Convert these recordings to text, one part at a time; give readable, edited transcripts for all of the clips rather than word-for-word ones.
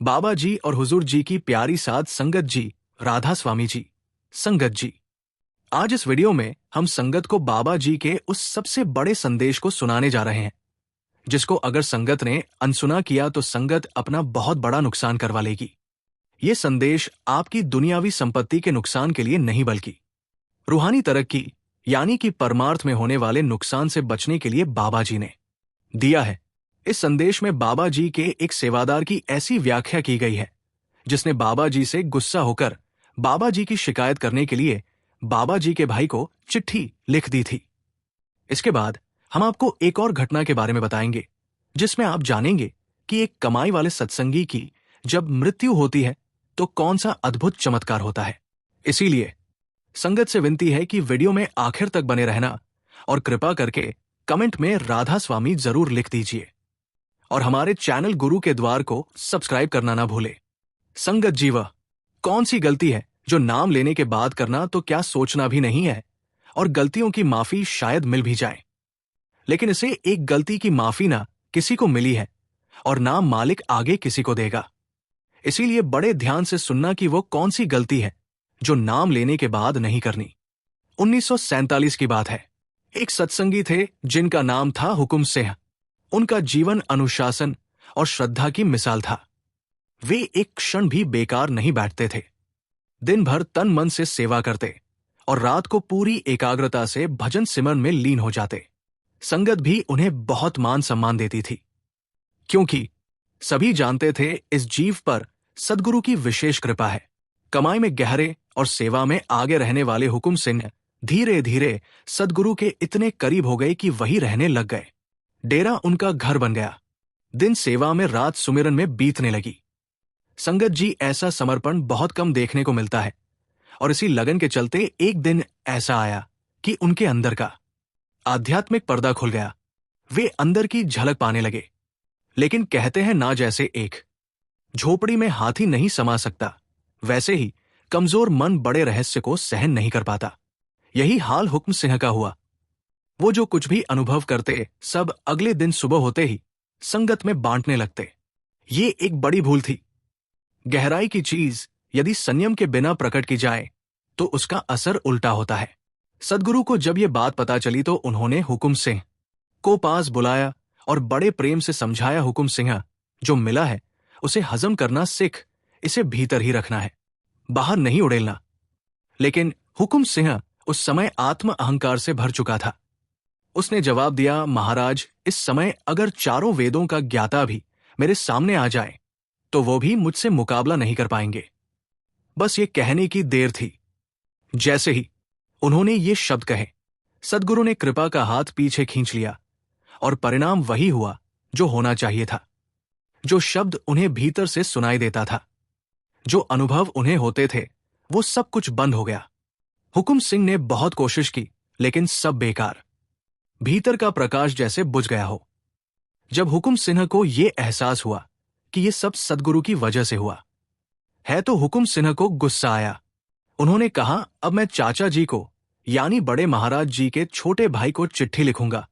बाबा जी और हुजूर जी की प्यारी साध संगत जी, राधा स्वामी जी, संगत जी। आज इस वीडियो में हम संगत को बाबा जी के उस सबसे बड़े संदेश को सुनाने जा रहे हैं, जिसको अगर संगत ने अनसुना किया तो संगत अपना बहुत बड़ा नुकसान करवा लेगी। ये संदेश आपकी दुनियावी संपत्ति के नुकसान के लिए नहीं बल्कि रूहानी तरक्की यानी कि परमार्थ में होने वाले नुकसान से बचने के लिए बाबा जी ने दिया है। इस संदेश में बाबा जी के एक सेवादार की ऐसी व्याख्या की गई है जिसने बाबा जी से गुस्सा होकर बाबा जी की शिकायत करने के लिए बाबा जी के भाई को चिट्ठी लिख दी थी। इसके बाद हम आपको एक और घटना के बारे में बताएंगे जिसमें आप जानेंगे कि एक कमाई वाले सत्संगी की जब मृत्यु होती है तो कौन सा अद्भुत चमत्कार होता है। इसीलिए संगत से विनती है कि वीडियो में आखिर तक बने रहना और कृपा करके कमेंट में राधा स्वामी जरूर लिख दीजिए और हमारे चैनल गुरु के द्वार को सब्सक्राइब करना ना भूले। संगत जी, वह कौन सी गलती है जो नाम लेने के बाद करना तो क्या सोचना भी नहीं है और गलतियों की माफी शायद मिल भी जाए, लेकिन इसे एक गलती की माफी ना किसी को मिली है और ना मालिक आगे किसी को देगा। इसीलिए बड़े ध्यान से सुनना कि वो कौन सी गलती है जो नाम लेने के बाद नहीं करनी। 1947 की बात है। एक सत्संगी थे जिनका नाम था हुकुम सिंह। उनका जीवन अनुशासन और श्रद्धा की मिसाल था। वे एक क्षण भी बेकार नहीं बैठते थे। दिन भर तन मन से सेवा करते और रात को पूरी एकाग्रता से भजन सिमरन में लीन हो जाते। संगत भी उन्हें बहुत मान सम्मान देती थी, क्योंकि सभी जानते थे इस जीव पर सद्गुरु की विशेष कृपा है। कमाई में गहरे और सेवा में आगे रहने वाले हुकुम सिंह धीरे धीरे सद्गुरु के इतने करीब हो गए कि वही रहने लग गए। डेरा उनका घर बन गया। दिन सेवा में, रात सुमिरन में बीतने लगी। संगत जी, ऐसा समर्पण बहुत कम देखने को मिलता है और इसी लगन के चलते एक दिन ऐसा आया कि उनके अंदर का आध्यात्मिक पर्दा खुल गया। वे अंदर की झलक पाने लगे। लेकिन कहते हैं ना, जैसे एक झोपड़ी में हाथी नहीं समा सकता, वैसे ही कमजोर मन बड़े रहस्य को सहन नहीं कर पाता। यही हाल हुक्म सिंह का हुआ। वो जो कुछ भी अनुभव करते सब अगले दिन सुबह होते ही संगत में बांटने लगते। ये एक बड़ी भूल थी। गहराई की चीज यदि संयम के बिना प्रकट की जाए तो उसका असर उल्टा होता है। सद्गुरु को जब ये बात पता चली तो उन्होंने हुकुम सिंह को पास बुलाया और बड़े प्रेम से समझाया, हुकुम सिंह, जो मिला है उसे हजम करना सीख, इसे भीतर ही रखना है, बाहर नहीं उड़ेलना। लेकिन हुकुम सिंह उस समय आत्म अहंकार से भर चुका था। उसने जवाब दिया, महाराज, इस समय अगर चारों वेदों का ज्ञाता भी मेरे सामने आ जाए तो वो भी मुझसे मुकाबला नहीं कर पाएंगे। बस ये कहने की देर थी। जैसे ही उन्होंने ये शब्द कहे, सद्गुरु ने कृपा का हाथ पीछे खींच लिया और परिणाम वही हुआ जो होना चाहिए था। जो शब्द उन्हें भीतर से सुनाई देता था, जो अनुभव उन्हें होते थे, वो सब कुछ बंद हो गया। हुकुम सिंह ने बहुत कोशिश की, लेकिन सब बेकार। भीतर का प्रकाश जैसे बुझ गया हो। जब हुकुम सिंह को यह एहसास हुआ कि यह सब सद्गुरु की वजह से हुआ है तो हुकुम सिंह को गुस्सा आया। उन्होंने कहा, अब मैं चाचा जी को यानी बड़े महाराज जी के छोटे भाई को चिट्ठी लिखूंगा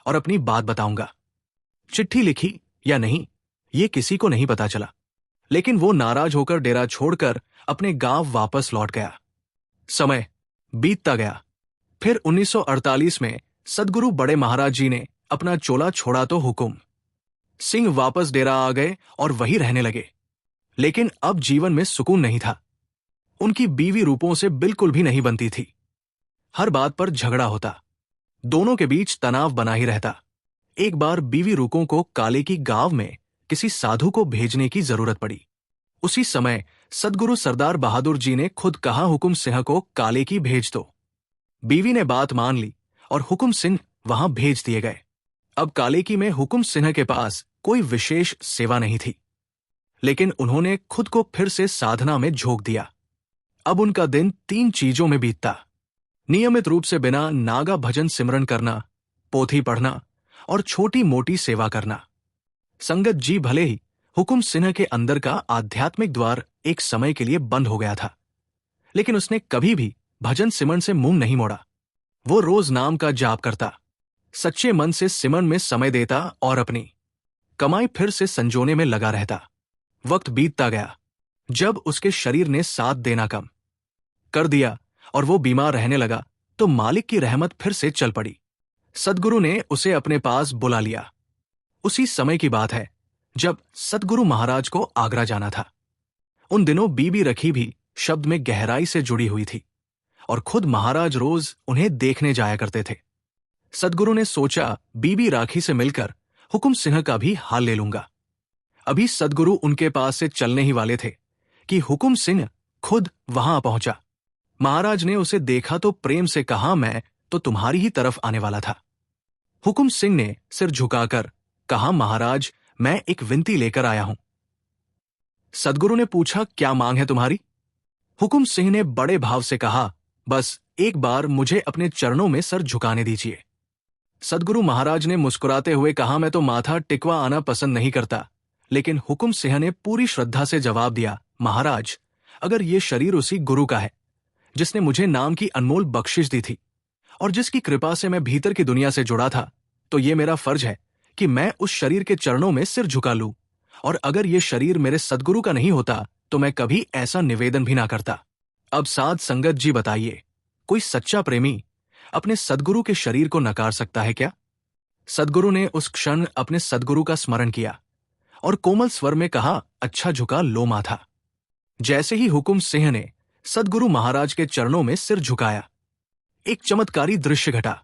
और अपनी बात बताऊंगा। चिट्ठी लिखी या नहीं ये किसी को नहीं पता चला, लेकिन वो नाराज होकर डेरा छोड़कर अपने गांव वापस लौट गया। समय बीतता गया। फिर 1948 में सद्गुरु बड़े महाराज जी ने अपना चोला छोड़ा तो हुकुम सिंह वापस डेरा आ गए और वहीं रहने लगे। लेकिन अब जीवन में सुकून नहीं था। उनकी बीवी रूपों से बिल्कुल भी नहीं बनती थी। हर बात पर झगड़ा होता। दोनों के बीच तनाव बना ही रहता। एक बार बीवी रूपों को काले की गांव में किसी साधु को भेजने की जरूरत पड़ी। उसी समय सद्गुरु सरदार बहादुर जी ने खुद कहा, हुकुम सिंह को काले की भेज दो। बीवी ने बात मान ली और हुकुम सिंह वहां भेज दिए गए। अब कालेकी में हुकुम सिंह के पास कोई विशेष सेवा नहीं थी, लेकिन उन्होंने खुद को फिर से साधना में झोंक दिया। अब उनका दिन 3 चीजों में बीतता। नियमित रूप से बिना नागा भजन सिमरन करना, पोथी पढ़ना और छोटी मोटी सेवा करना। संगत जी, भले ही हुकुम सिंह के अंदर का आध्यात्मिक द्वार एक समय के लिए बंद हो गया था, लेकिन उसने कभी भी भजन सिमरन से मुंह नहीं मोड़ा। वो रोज नाम का जाप करता, सच्चे मन से सिमरन में समय देता और अपनी कमाई फिर से संजोने में लगा रहता। वक्त बीतता गया। जब उसके शरीर ने साथ देना कम कर दिया और वो बीमार रहने लगा, तो मालिक की रहमत फिर से चल पड़ी। सद्गुरु ने उसे अपने पास बुला लिया। उसी समय की बात है जब सद्गुरु महाराज को आगरा जाना था। उन दिनों बीबी रखी भी शब्द में गहराई से जुड़ी हुई थी और खुद महाराज रोज उन्हें देखने जाया करते थे। सद्गुरु ने सोचा बीबी राखी से मिलकर हुकुम सिंह का भी हाल ले लूंगा। अभी सद्गुरु उनके पास से चलने ही वाले थे कि हुकुम सिंह खुद वहां पहुंचा। महाराज ने उसे देखा तो प्रेम से कहा, मैं तो तुम्हारी ही तरफ आने वाला था। हुकुम सिंह ने सिर झुकाकर कहा, महाराज मैं एक विनती लेकर आया हूं। सद्गुरु ने पूछा, क्या मांग है तुम्हारी? हुकुम सिंह ने बड़े भाव से कहा, बस एक बार मुझे अपने चरणों में सर झुकाने दीजिए। सद्गुरु महाराज ने मुस्कुराते हुए कहा, मैं तो माथा टिकवा आना पसंद नहीं करता। लेकिन हुकुम सिंह ने पूरी श्रद्धा से जवाब दिया, महाराज अगर ये शरीर उसी गुरु का है जिसने मुझे नाम की अनमोल बख्शिश दी थी और जिसकी कृपा से मैं भीतर की दुनिया से जुड़ा था, तो ये मेरा फर्ज है कि मैं उस शरीर के चरणों में सिर झुका लूं। और अगर ये शरीर मेरे सद्गुरु का नहीं होता तो मैं कभी ऐसा निवेदन भी ना करता। अब साध संगत जी बताइए, कोई सच्चा प्रेमी अपने सद्गुरु के शरीर को नकार सकता है क्या? सद्गुरु ने उस क्षण अपने सद्गुरु का स्मरण किया और कोमल स्वर में कहा, अच्छा झुका लो माथा। जैसे ही हुकुम सिंह ने सद्गुरु महाराज के चरणों में सिर झुकाया, एक चमत्कारी दृश्य घटा।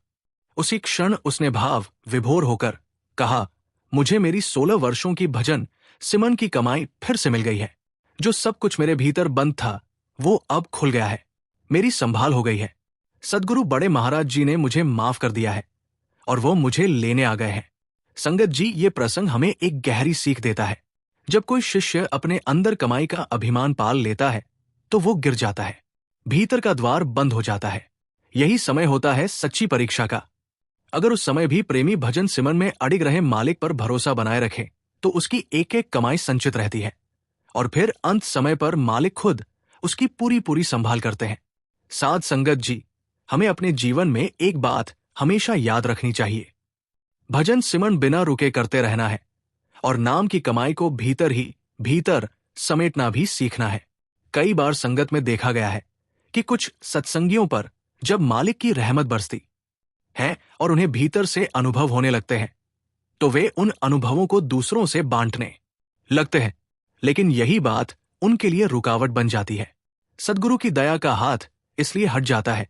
उसी क्षण उसने भाव विभोर होकर कहा, मुझे मेरी 16 वर्षों की भजन सिमरन की कमाई फिर से मिल गई है। जो सब कुछ मेरे भीतर बंद था वो अब खुल गया है। मेरी संभाल हो गई है। सद्गुरु बड़े महाराज जी ने मुझे माफ कर दिया है और वो मुझे लेने आ गए हैं। संगत जी, ये प्रसंग हमें एक गहरी सीख देता है। जब कोई शिष्य अपने अंदर कमाई का अभिमान पाल लेता है तो वो गिर जाता है, भीतर का द्वार बंद हो जाता है। यही समय होता है सच्ची परीक्षा का। अगर उस समय भी प्रेमी भजन सिमरन में अडिग रहे मालिक पर भरोसा बनाए रखे तो उसकी एक एक कमाई संचित रहती है और फिर अंत समय पर मालिक खुद उसकी पूरी पूरी संभाल करते हैं। साध संगत जी, हमें अपने जीवन में एक बात हमेशा याद रखनी चाहिए, भजन सिमरन बिना रुके करते रहना है और नाम की कमाई को भीतर ही भीतर समेटना भी सीखना है। कई बार संगत में देखा गया है कि कुछ सत्संगियों पर जब मालिक की रहमत बरसती है और उन्हें भीतर से अनुभव होने लगते हैं तो वे उन अनुभवों को दूसरों से बांटने लगते हैं, लेकिन यही बात उनके लिए रुकावट बन जाती है। सद्गुरु की दया का हाथ इसलिए हट जाता है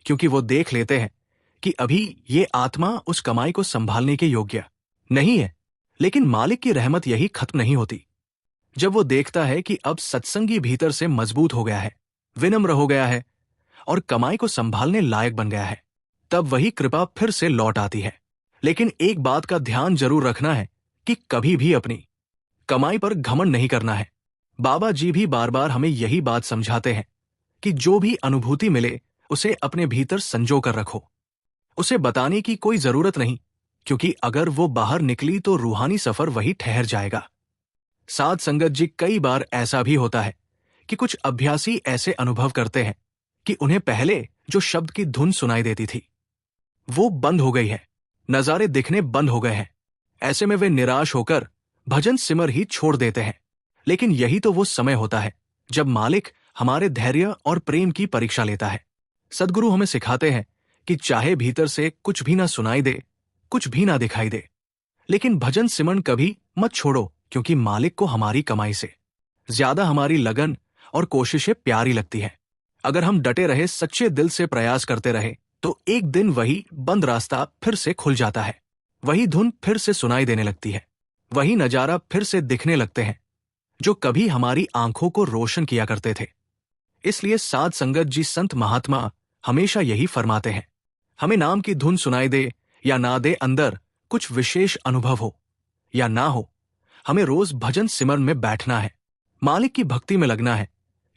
क्योंकि वो देख लेते हैं कि अभी ये आत्मा उस कमाई को संभालने के योग्य नहीं है। लेकिन मालिक की रहमत यही खत्म नहीं होती। जब वो देखता है कि अब सत्संगी भीतर से मजबूत हो गया है, विनम्र हो गया है और कमाई को संभालने लायक बन गया है, तब वही कृपा फिर से लौट आती है। लेकिन एक बात का ध्यान जरूर रखना है कि कभी भी अपनी कमाई पर घमंड नहीं करना है। बाबा जी भी बार बार हमें यही बात समझाते हैं कि जो भी अनुभूति मिले उसे अपने भीतर संजो कर रखो। उसे बताने की कोई जरूरत नहीं, क्योंकि अगर वो बाहर निकली तो रूहानी सफर वही ठहर जाएगा। साध संगत जी, कई बार ऐसा भी होता है कि कुछ अभ्यासी ऐसे अनुभव करते हैं कि उन्हें पहले जो शब्द की धुन सुनाई देती थी वो बंद हो गई है, नजारे दिखने बंद हो गए हैं। ऐसे में वे निराश होकर भजन सिमर ही छोड़ देते हैं। लेकिन यही तो वो समय होता है जब मालिक हमारे धैर्य और प्रेम की परीक्षा लेता है। सद्गुरु हमें सिखाते हैं कि चाहे भीतर से कुछ भी ना सुनाई दे, कुछ भी ना दिखाई दे, लेकिन भजन सिमरन कभी मत छोड़ो, क्योंकि मालिक को हमारी कमाई से ज्यादा हमारी लगन और कोशिशें प्यारी लगती हैं। अगर हम डटे रहे, सच्चे दिल से प्रयास करते रहे, तो एक दिन वही बंद रास्ता फिर से खुल जाता है, वही धुन फिर से सुनाई देने लगती है, वही नजारा फिर से दिखने लगते हैं जो कभी हमारी आंखों को रोशन किया करते थे। इसलिए साध संगत जी, संत महात्मा हमेशा यही फरमाते हैं, हमें नाम की धुन सुनाई दे या ना दे, अंदर कुछ विशेष अनुभव हो या ना हो, हमें रोज भजन सिमरन में बैठना है, मालिक की भक्ति में लगना है,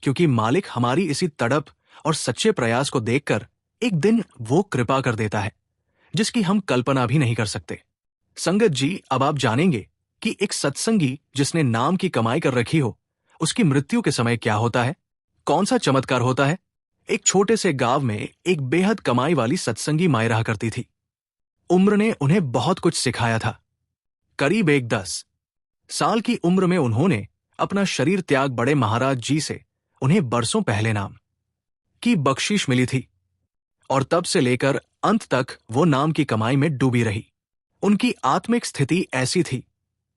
क्योंकि मालिक हमारी इसी तड़प और सच्चे प्रयास को देखकर एक दिन वो कृपा कर देता है जिसकी हम कल्पना भी नहीं कर सकते। संगत जी, अब आप जानेंगे कि एक सत्संगी जिसने नाम की कमाई कर रखी हो, उसकी मृत्यु के समय क्या होता है, कौन सा चमत्कार होता है। एक छोटे से गांव में एक बेहद कमाई वाली सत्संगी माई रहा करती थी। उम्र ने उन्हें बहुत कुछ सिखाया था। करीब 10 साल की उम्र में उन्होंने अपना शरीर त्याग बड़े महाराज जी से उन्हें बरसों पहले नाम की बख्शीश मिली थी और तब से लेकर अंत तक वो नाम की कमाई में डूबी रही। उनकी आत्मिक स्थिति ऐसी थी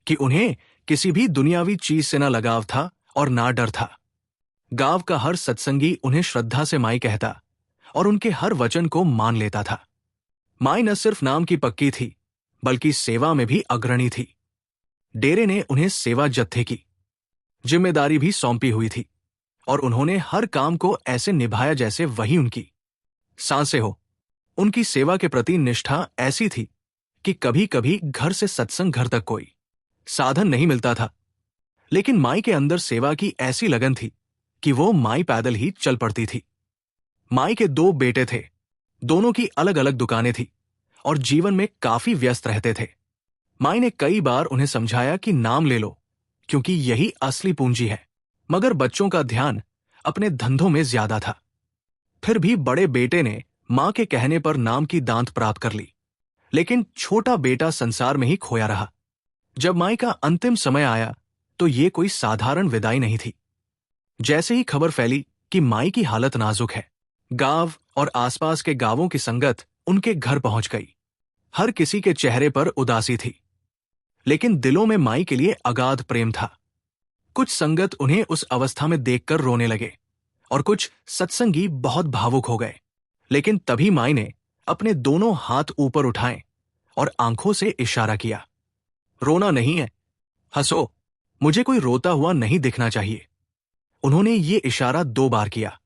कि उन्हें किसी भी दुनियावी चीज से न लगाव था और ना डर था। गांव का हर सत्संगी उन्हें श्रद्धा से माई कहता और उनके हर वचन को मान लेता था। माई न सिर्फ नाम की पक्की थी बल्कि सेवा में भी अग्रणी थी। डेरे ने उन्हें सेवा जत्थे की जिम्मेदारी भी सौंपी हुई थी और उन्होंने हर काम को ऐसे निभाया जैसे वही उनकी सांसें हो। उनकी सेवा के प्रति निष्ठा ऐसी थी कि कभी कभी घर से सत्संग घर तक कोई साधन नहीं मिलता था, लेकिन माई के अंदर सेवा की ऐसी लगन थी कि वो माई पैदल ही चल पड़ती थी। माई के 2 बेटे थे, दोनों की अलग अलग दुकानें थी और जीवन में काफी व्यस्त रहते थे। माई ने कई बार उन्हें समझाया कि नाम ले लो क्योंकि यही असली पूंजी है, मगर बच्चों का ध्यान अपने धंधों में ज्यादा था। फिर भी बड़े बेटे ने मां के कहने पर नाम की दांत प्राप्त कर ली, लेकिन छोटा बेटा संसार में ही खोया रहा। जब माई का अंतिम समय आया तो ये कोई साधारण विदाई नहीं थी। जैसे ही खबर फैली कि माई की हालत नाजुक है, गांव और आसपास के गांवों की संगत उनके घर पहुंच गई। हर किसी के चेहरे पर उदासी थी, लेकिन दिलों में माई के लिए अगाध प्रेम था। कुछ संगत उन्हें उस अवस्था में देखकर रोने लगे और कुछ सत्संगी बहुत भावुक हो गए, लेकिन तभी माई ने अपने दोनों हाथ ऊपर उठाए और आंखों से इशारा किया, रोना नहीं है, हंसो, मुझे कोई रोता हुआ नहीं दिखना चाहिए। उन्होंने ये इशारा 2 बार किया।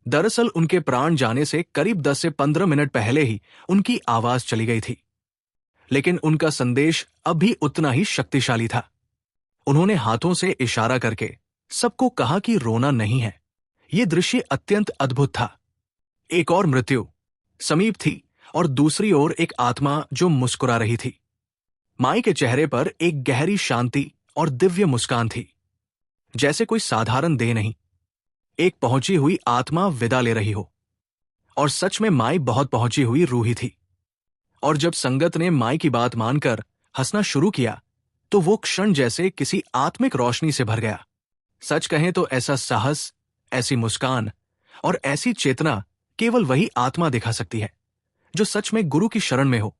दरअसल उनके प्राण जाने से करीब 10 से 15 मिनट पहले ही उनकी आवाज चली गई थी, लेकिन उनका संदेश अब भी उतना ही शक्तिशाली था। उन्होंने हाथों से इशारा करके सबको कहा कि रोना नहीं है। यह दृश्य अत्यंत अद्भुत था। एक और मृत्यु समीप थी और दूसरी ओर एक आत्मा जो मुस्कुरा रही थी। माई के चेहरे पर एक गहरी शांति और दिव्य मुस्कान थी, जैसे कोई साधारण देह नहीं, एक पहुंची हुई आत्मा विदा ले रही हो। और सच में माई बहुत पहुंची हुई रूही थी। और जब संगत ने माई की बात मानकर हंसना शुरू किया तो वो क्षण जैसे किसी आत्मिक रोशनी से भर गया। सच कहें तो ऐसा साहस, ऐसी मुस्कान और ऐसी चेतना केवल वही आत्मा दिखा सकती है जो सच में गुरु की शरण में हो,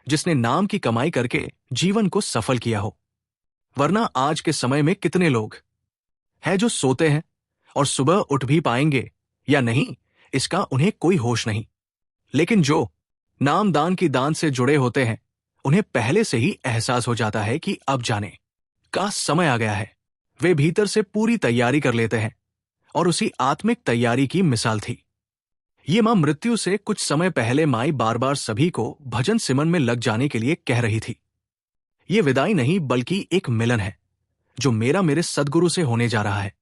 जिसने नाम की कमाई करके जीवन को सफल किया हो। वरना आज के समय में कितने लोग हैं जो सोते हैं और सुबह उठ भी पाएंगे या नहीं इसका उन्हें कोई होश नहीं, लेकिन जो नामदान की दान से जुड़े होते हैं उन्हें पहले से ही एहसास हो जाता है कि अब जाने का समय आ गया है। वे भीतर से पूरी तैयारी कर लेते हैं और उसी आत्मिक तैयारी की मिसाल थी। ये मां मृत्यु से कुछ समय पहले माई बार बार सभी को भजन सिमरन में लग जाने के लिए कह रही थी। ये विदाई नहीं बल्कि एक मिलन है जो मेरा मेरे सद्गुरु से होने जा रहा है।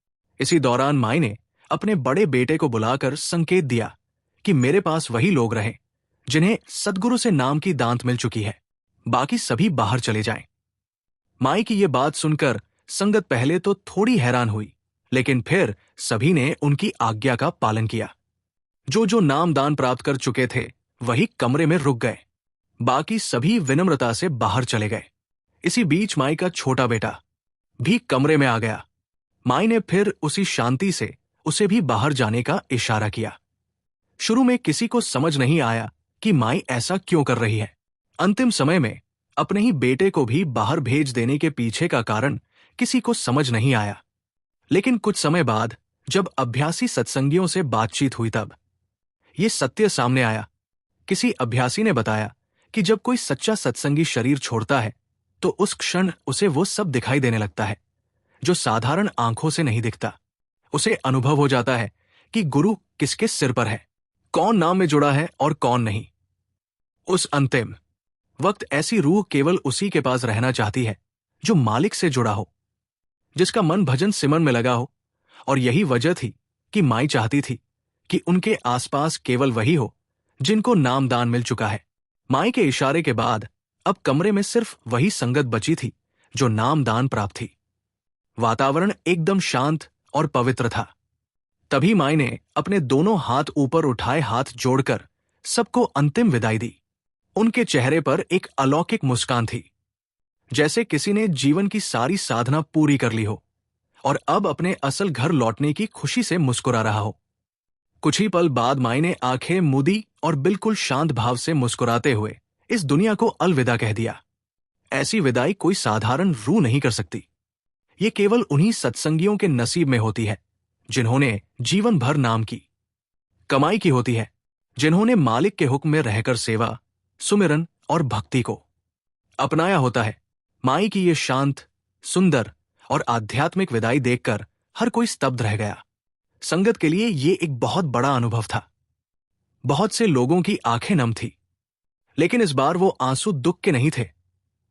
इसी दौरान माई ने अपने बड़े बेटे को बुलाकर संकेत दिया कि मेरे पास वही लोग रहें जिन्हें सद्गुरु से नाम की दांत मिल चुकी है, बाकी सभी बाहर चले जाएं। माई की यह बात सुनकर संगत पहले तो थोड़ी हैरान हुई, लेकिन फिर सभी ने उनकी आज्ञा का पालन किया। जो नामदान प्राप्त कर चुके थे वही कमरे में रुक गए, बाकी सभी विनम्रता से बाहर चले गए। इसी बीच माई का छोटा बेटा भी कमरे में आ गया। माई ने फिर उसी शांति से उसे भी बाहर जाने का इशारा किया। शुरू में किसी को समझ नहीं आया कि माई ऐसा क्यों कर रही है। अंतिम समय में अपने ही बेटे को भी बाहर भेज देने के पीछे का कारण किसी को समझ नहीं आया, लेकिन कुछ समय बाद जब अभ्यासी सत्संगियों से बातचीत हुई तब ये सत्य सामने आया। किसी अभ्यासी ने बताया कि जब कोई सच्चा सत्संगी शरीर छोड़ता है तो उस क्षण उसे वो सब दिखाई देने लगता है जो साधारण आंखों से नहीं दिखता। उसे अनुभव हो जाता है कि गुरु किसके सिर पर है, कौन नाम में जुड़ा है और कौन नहीं। उस अंतिम वक्त ऐसी रूह केवल उसी के पास रहना चाहती है जो मालिक से जुड़ा हो, जिसका मन भजन सिमरन में लगा हो। और यही वजह थी कि माई चाहती थी कि उनके आसपास केवल वही हो जिनको नामदान मिल चुका है। माई के इशारे के बाद अब कमरे में सिर्फ वही संगत बची थी जो नामदान प्राप्त थी। वातावरण एकदम शांत और पवित्र था। तभी माई ने अपने दोनों हाथ ऊपर उठाए हाथ जोड़कर सबको अंतिम विदाई दी। उनके चेहरे पर एक अलौकिक मुस्कान थी, जैसे किसी ने जीवन की सारी साधना पूरी कर ली हो और अब अपने असल घर लौटने की खुशी से मुस्कुरा रहा हो। कुछ ही पल बाद माई ने आंखें मूदी और बिल्कुल शांत भाव से मुस्कुराते हुए इस दुनिया को अलविदा कह दिया। ऐसी विदाई कोई साधारण रूह नहीं कर सकती। ये केवल उन्हीं सत्संगियों के नसीब में होती है जिन्होंने जीवन भर नाम की कमाई की होती है, जिन्होंने मालिक के हुक्म में रहकर सेवा, सुमिरन और भक्ति को अपनाया होता है। माई की ये शांत, सुंदर और आध्यात्मिक विदाई देखकर हर कोई स्तब्ध रह गया। संगत के लिए ये एक बहुत बड़ा अनुभव था। बहुत से लोगों की आंखें नम थी, लेकिन इस बार वो आंसू दुख के नहीं थे,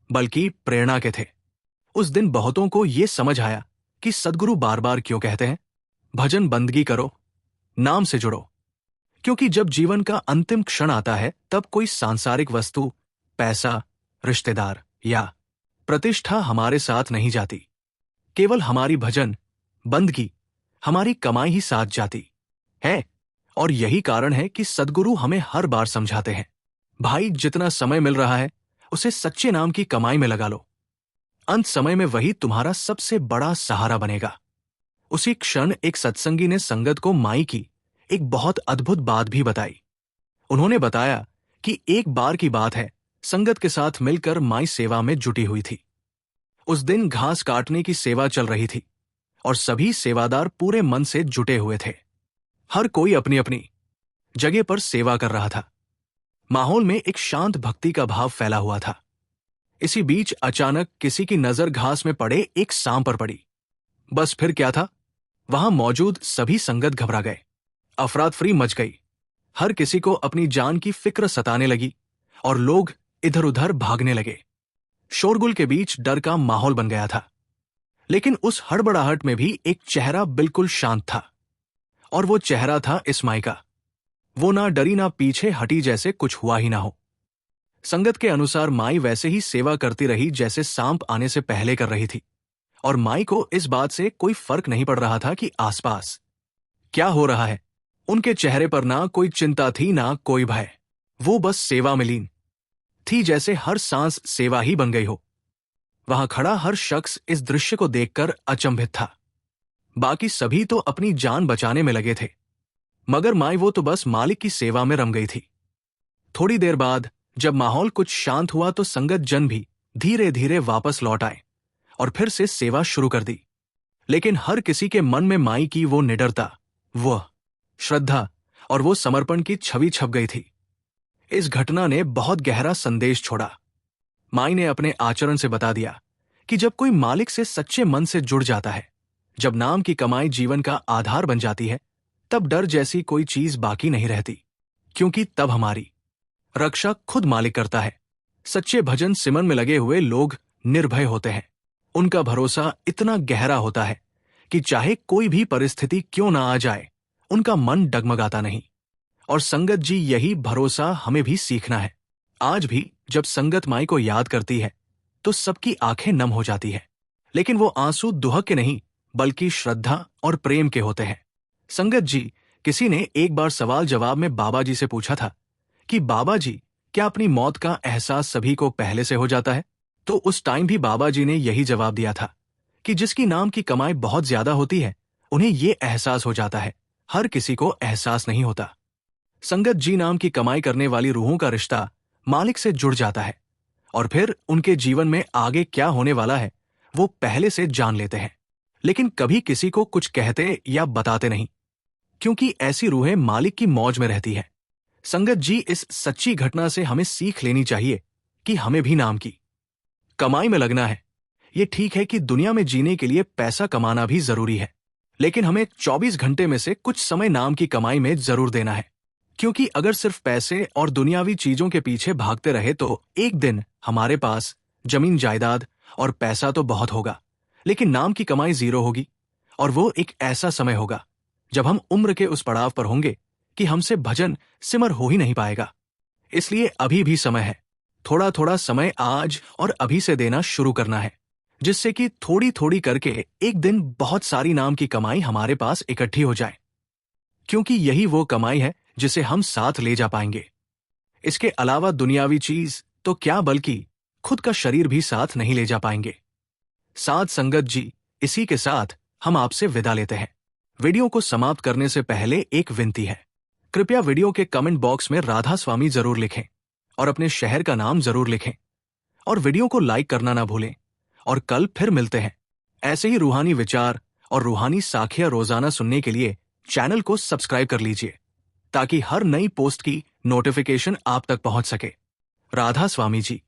बल्कि प्रेरणा के थे। उस दिन बहुतों को ये समझ आया कि सद्गुरु बार बार क्यों कहते हैं, भजन बंदगी करो, नाम से जुड़ो। क्योंकि जब जीवन का अंतिम क्षण आता है, तब कोई सांसारिक वस्तु, पैसा, रिश्तेदार या प्रतिष्ठा हमारे साथ नहीं जाती। केवल हमारी भजन बंदगी, हमारी कमाई ही साथ जाती है। और यही कारण है कि सद्गुरु हमें हर बार समझाते हैं, भाई जितना समय मिल रहा है उसे सच्चे नाम की कमाई में लगा लो। अंत समय में वही तुम्हारा सबसे बड़ा सहारा बनेगा। उसी क्षण एक सत्संगी ने संगत को माई की एक बहुत अद्भुत बात भी बताई। उन्होंने बताया कि एक बार की बात है, संगत के साथ मिलकर माई सेवा में जुटी हुई थी। उस दिन घास काटने की सेवा चल रही थी और सभी सेवादार पूरे मन से जुटे हुए थे। हर कोई अपनी अपनी जगह पर सेवा कर रहा था। माहौल में एक शांत भक्ति का भाव फैला हुआ था। इसी बीच अचानक किसी की नजर घास में पड़े एक सांप पर पड़ी। बस फिर क्या था, वहां मौजूद सभी संगत घबरा गए। अफरातफरी मच गई। हर किसी को अपनी जान की फिक्र सताने लगी और लोग इधर उधर भागने लगे। शोरगुल के बीच डर का माहौल बन गया था। लेकिन उस हड़बड़ाहट में भी एक चेहरा बिल्कुल शांत था, और वो चेहरा था इस माई का। वो ना डरी ना पीछे हटी, जैसे कुछ हुआ ही ना हो। संगत के अनुसार माई वैसे ही सेवा करती रही जैसे सांप आने से पहले कर रही थी, और माई को इस बात से कोई फर्क नहीं पड़ रहा था कि आसपास क्या हो रहा है। उनके चेहरे पर ना कोई चिंता थी, ना कोई भय। वो बस सेवा में लीन थी, जैसे हर सांस सेवा ही बन गई हो। वहां खड़ा हर शख्स इस दृश्य को देखकर अचंभित था। बाकी सभी तो अपनी जान बचाने में लगे थे, मगर माई वो तो बस मालिक की सेवा में रम गई थी। थोड़ी देर बाद जब माहौल कुछ शांत हुआ तो संगत जन भी धीरे धीरे वापस लौट आए और फिर से सेवा शुरू कर दी। लेकिन हर किसी के मन में माई की वो निडरता, वो श्रद्धा और वो समर्पण की छवि छप गई थी। इस घटना ने बहुत गहरा संदेश छोड़ा। माई ने अपने आचरण से बता दिया कि जब कोई मालिक से सच्चे मन से जुड़ जाता है, जब नाम की कमाई जीवन का आधार बन जाती है, तब डर जैसी कोई चीज बाकी नहीं रहती, क्योंकि तब हमारी रक्षा खुद मालिक करता है। सच्चे भजन सिमरन में लगे हुए लोग निर्भय होते हैं। उनका भरोसा इतना गहरा होता है कि चाहे कोई भी परिस्थिति क्यों ना आ जाए, उनका मन डगमगाता नहीं। और संगत जी, यही भरोसा हमें भी सीखना है। आज भी जब संगत माई को याद करती है तो सबकी आंखें नम हो जाती है, लेकिन वो आंसू दुहक के नहीं, बल्कि श्रद्धा और प्रेम के होते हैं। संगत जी, किसी ने एक बार सवाल जवाब में बाबा जी से पूछा था कि बाबा जी, क्या अपनी मौत का एहसास सभी को पहले से हो जाता है? तो उस टाइम भी बाबा जी ने यही जवाब दिया था कि जिसकी नाम की कमाई बहुत ज्यादा होती है, उन्हें ये एहसास हो जाता है, हर किसी को एहसास नहीं होता। संगत जी, नाम की कमाई करने वाली रूहों का रिश्ता मालिक से जुड़ जाता है और फिर उनके जीवन में आगे क्या होने वाला है वो पहले से जान लेते हैं, लेकिन कभी किसी को कुछ कहते या बताते नहीं, क्योंकि ऐसी रूहें मालिक की मौज में रहती है। संगत जी, इस सच्ची घटना से हमें सीख लेनी चाहिए कि हमें भी नाम की कमाई में लगना है। ये ठीक है कि दुनिया में जीने के लिए पैसा कमाना भी जरूरी है, लेकिन हमें 24 घंटे में से कुछ समय नाम की कमाई में जरूर देना है, क्योंकि अगर सिर्फ पैसे और दुनियावी चीजों के पीछे भागते रहे तो एक दिन हमारे पास जमीन जायदाद और पैसा तो बहुत होगा, लेकिन नाम की कमाई जीरो होगी। और वो एक ऐसा समय होगा जब हम उम्र के उस पड़ाव पर होंगे कि हमसे भजन सिमर हो ही नहीं पाएगा। इसलिए अभी भी समय है। थोड़ा थोड़ा समय आज और अभी से देना शुरू करना है, जिससे कि थोड़ी थोड़ी करके एक दिन बहुत सारी नाम की कमाई हमारे पास इकट्ठी हो जाए, क्योंकि यही वो कमाई है जिसे हम साथ ले जा पाएंगे। इसके अलावा दुनियावी चीज तो क्या, बल्कि खुद का शरीर भी साथ नहीं ले जा पाएंगे। साथ संगत जी, इसी के साथ हम आपसे विदा लेते हैं। वीडियो को समाप्त करने से पहले एक विनती है, कृपया वीडियो के कमेंट बॉक्स में राधा स्वामी जरूर लिखें और अपने शहर का नाम जरूर लिखें और वीडियो को लाइक करना ना भूलें। और कल फिर मिलते हैं। ऐसे ही रूहानी विचार और रूहानी साखियां रोजाना सुनने के लिए चैनल को सब्सक्राइब कर लीजिए ताकि हर नई पोस्ट की नोटिफिकेशन आप तक पहुंच सके। राधा स्वामी जी।